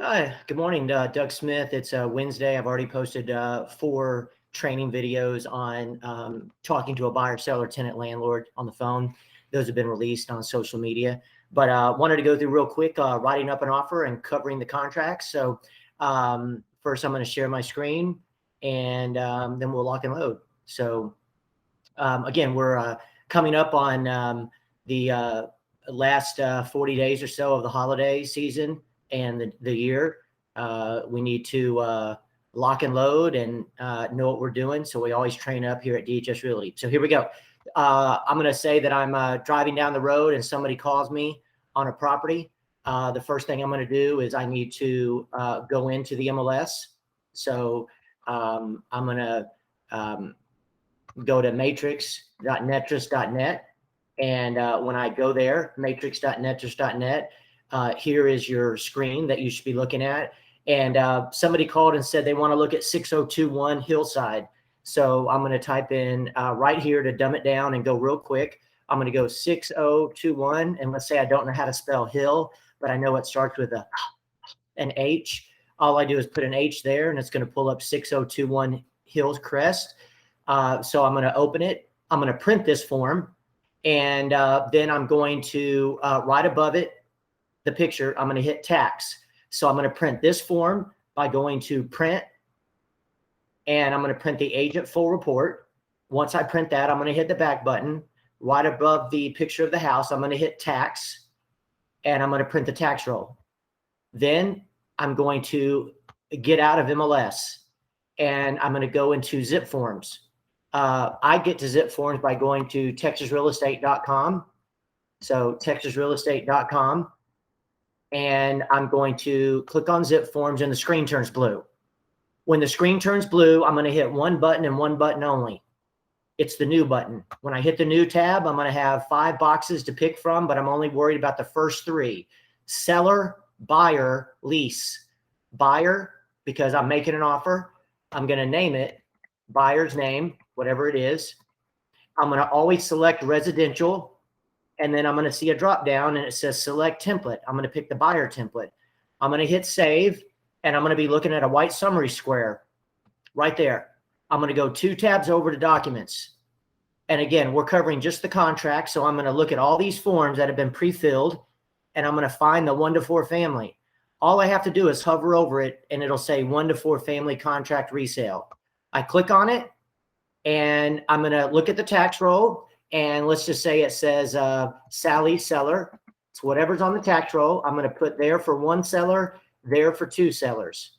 Hi, good morning, Doug Smith. It's Wednesday. I've already posted 4 training videos on talking to a buyer, seller, tenant, landlord on the phone. Those have been released on social media. But wanted to go through real quick, writing up an offer and covering the contract. So first, I'm going to share my screen, and then we'll lock and load. So again, we're coming up on the last 40 days or so of the holiday season and the year. We need to lock and load and know what we're doing. So we always train up here at DHS Realty. So here we go. I'm going to say that I'm driving down the road and somebody calls me on a property. The first thing I'm going to do is I need to go into the MLS. So I'm going to go to matrix.netrist.net. And when I go there, matrix.netrist.net, here is your screen that you should be looking at. And somebody called and said they want to look at 6021 Hillside. So I'm going to type in right here to dumb it down and go real quick. I'm going to go 6021. And let's say I don't know how to spell hill, but I know it starts with an H. All I do is put an H there, and it's going to pull up 6021 Hills Crest. So I'm going to open it. I'm going to print this form. And then I'm going to, right above it, the picture, I'm going to hit tax. So I'm going to print this form by going to print, and I'm going to print the agent full report. Once I print that, I'm going to hit the back button. Right above the picture of the house, I'm going to hit tax, and I'm going to print the tax roll. Then I'm going to get out of MLS, and I'm going to go into zip forms. I get to zip forms by going to texasrealestate.com. So texasrealestate.com. And I'm going to click on zip forms, and the screen turns blue. When the screen turns blue, I'm going to hit one button and one button only. It's the new button. When I hit the new tab, I'm going to have 5 boxes to pick from, but I'm only worried about the first 3. Seller, buyer, lease. Buyer, because I'm making an offer, I'm going to name it buyer's name, whatever it is. I'm going to always select residential, and then I'm going to see a drop down and it says select template. I'm going to pick the buyer template. I'm going to hit save, and I'm going to be looking at a white summary square right there. I'm going to go 2 tabs over to documents. And again, we're covering just the contract. So I'm going to look at all these forms that have been pre-filled, and I'm going to find the 1 to 4 family. All I have to do is hover over it, and it'll say 1 to 4 family contract resale. I click on it, and I'm going to look at the tax roll, and let's just say it says Sally seller. It's whatever's on the tax roll. I'm going to put there for 1 seller, there for 2 sellers.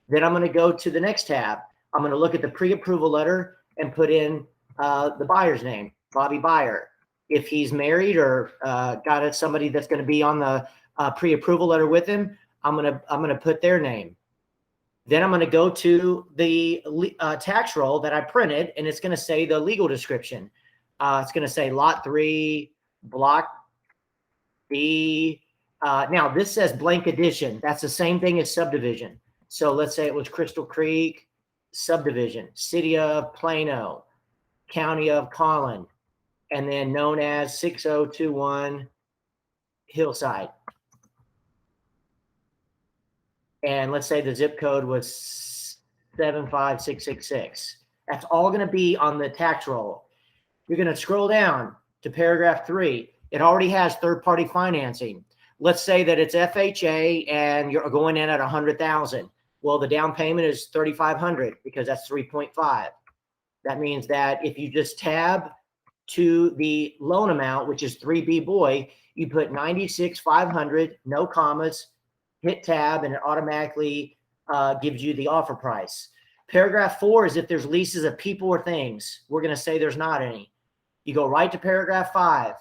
Then I'm going to go to the next tab. I'm going to look at the pre-approval letter and put in the buyer's name, Bobby Buyer. If he's married or got somebody that's going to be on the pre-approval letter with him, I'm going to put their name. Then I'm going to go to the tax roll that I printed, and it's going to say the legal description. It's going to say Lot 3, Block B. Now, this says blank addition. That's the same thing as subdivision. So let's say it was Crystal Creek subdivision, City of Plano, County of Collin, and then known as 6021 Hillside. And let's say the zip code was 75666. That's all going to be on the tax roll. You're going to scroll down to paragraph 3. It already has third-party financing. Let's say that it's FHA and you're going in at $100,000. Well, the down payment is $3,500 because that's 3.5. That means that if you just tab to the loan amount, which is 3B boy, you put 96,500, no commas, hit tab, and it automatically gives you the offer price. Paragraph 4 is if there's leases of people or things. We're going to say there's not any. You go right to paragraph 5.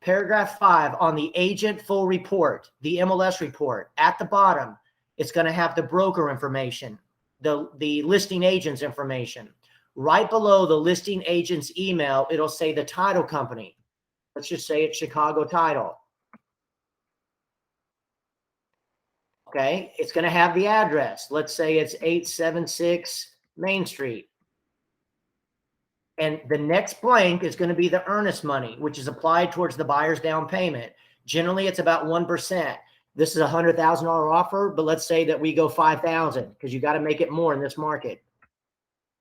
Paragraph 5 on the agent full report, the MLS report, at the bottom, it's going to have the broker information, the listing agent's information. Right below the listing agent's email, it'll say the title company. Let's just say it's Chicago Title. Okay, it's going to have the address. Let's say it's 876 Main Street. And the next blank is going to be the earnest money, which is applied towards the buyer's down payment. Generally, it's about 1%. this is $100,000 offer, but let's say that we go 5,000 because you got to make it more in this market.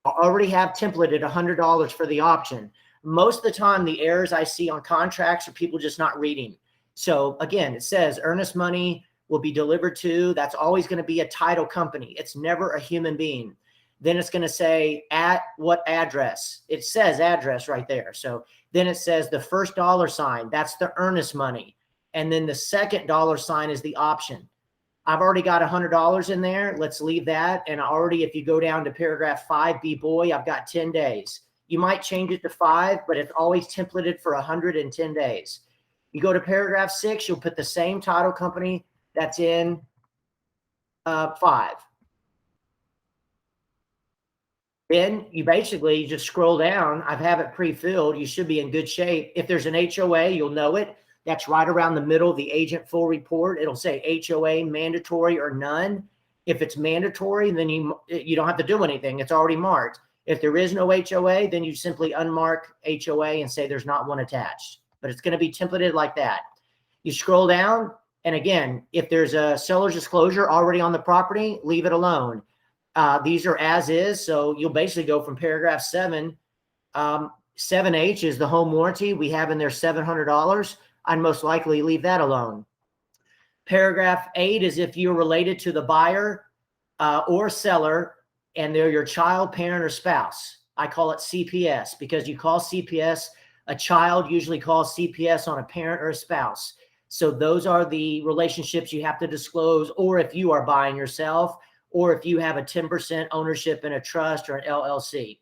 I already have templated $100 for the option. Most of the time, the errors I see on contracts are people just not reading. So again, it says earnest money will be delivered to, that's always going to be a title company. It's never a human being. Then it's going to say at what address. It says address right there. So then it says the first $, that's the earnest money. And then the second $sign is the option. I've already got $100 in there. Let's leave that. And already, if you go down to paragraph 5B, boy, I've got 10 days. You might change it to 5, but it's always templated for 110 days. You go to paragraph 6, you'll put the same title company that's in 5. Then you basically just scroll down. I have it pre-filled. You should be in good shape. If there's an HOA, you'll know it. That's right around the middle of the agent full report. It'll say HOA mandatory or none. If it's mandatory, then you don't have to do anything. It's already marked. If there is no HOA, then you simply unmark HOA and say there's not one attached. But it's going to be templated like that. You scroll down, and again, if there's a seller's disclosure already on the property, leave it alone. These are as is, so you'll basically go from paragraph 7. 7H is the home warranty. We have in there $700. I'd most likely leave that alone. Paragraph 8 is if you're related to the buyer or seller and they're your child, parent, or spouse. I call it CPS because you call CPS, a child usually calls CPS on a parent or a spouse. So those are the relationships you have to disclose, or if you are buying yourself, or if you have a 10% ownership in a trust or an LLC.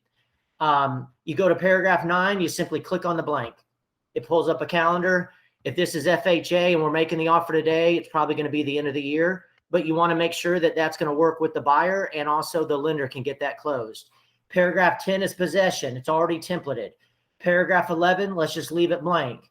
You go to paragraph 9, you simply click on the blank. It pulls up a calendar. If this is FHA and we're making the offer today, it's probably going to be the end of the year, but you want to make sure that that's going to work with the buyer and also the lender can get that closed. Paragraph 10 is possession. It's already templated. Paragraph 11, let's just leave it blank.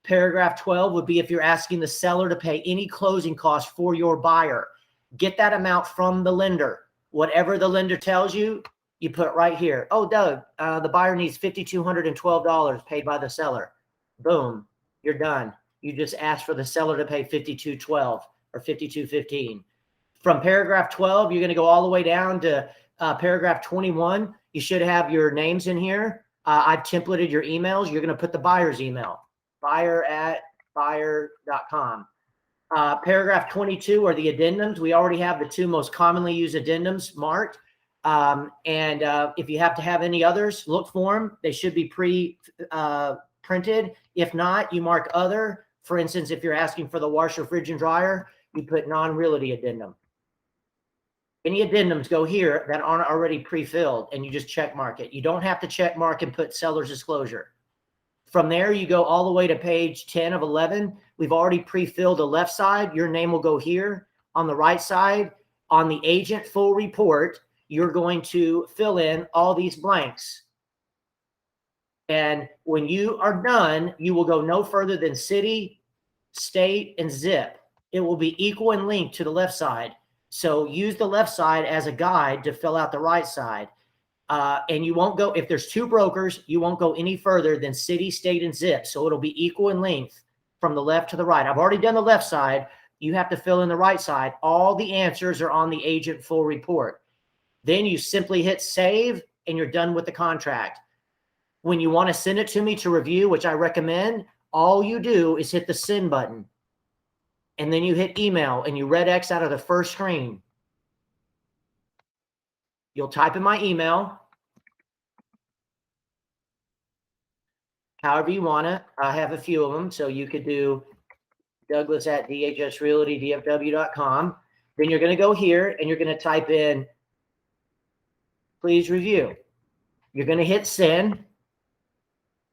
Paragraph 12 would be if you're asking the seller to pay any closing costs for your buyer. Get that amount from the lender. Whatever the lender tells you, you put right here. Oh, Doug, the buyer needs $5,212 paid by the seller. Boom, you're done. You just asked for the seller to pay $5,212 or $5,215. From paragraph 12, you're going to go all the way down to paragraph 21. You should have your names in here. I've templated your emails. You're going to put the buyer's email, buyer@buyer.com. Paragraph 22 are the addendums. We already have the 2 most commonly used addendums marked. If you have to have any others, look for them. They should be printed. If not, you mark other. For instance, if you're asking for the washer, fridge, and dryer, you put non-realty addendum. Any addendums go here that aren't already pre-filled, and you just check mark it. You don't have to check mark and put seller's disclosure. From there, you go all the way to page 10 of 11. We've already pre-filled the left side. Your name will go here. On the right side, on the agent full report, you're going to fill in all these blanks. And when you are done, you will go no further than city, state, and zip. It will be equal in length to the left side. So use the left side as a guide to fill out the right side. And you won't go, if there's 2 brokers, you won't go any further than city, state, and zip. So it'll be equal in length from the left to the right. I've already done the left side. You have to fill in the right side. All the answers are on the agent full report. Then you simply hit save and you're done with the contract. When you want to send it to me to review, which I recommend, all you do is hit the send button. And then you hit email and you red X out of the first screen. You'll type in my email, however you want it. I have a few of them, so you could do Douglas@DHSRealty.dfw.com. Then you're going to go here and you're going to type in, please review. You're going to hit send,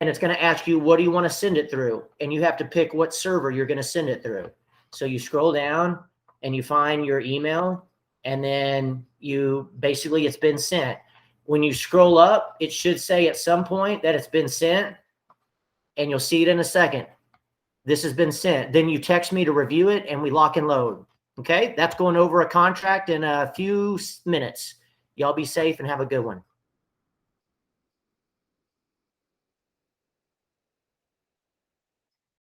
and it's going to ask you, what do you want to send it through? And you have to pick what server you're going to send it through. So you scroll down and you find your email, and then you basically, it's been sent. When you scroll up, it should say at some point that it's been sent, and you'll see it in a second. This has been sent. Then you text me to review it, and we lock and load. Okay, that's going over a contract in a few minutes. Y'all be safe and have a good one.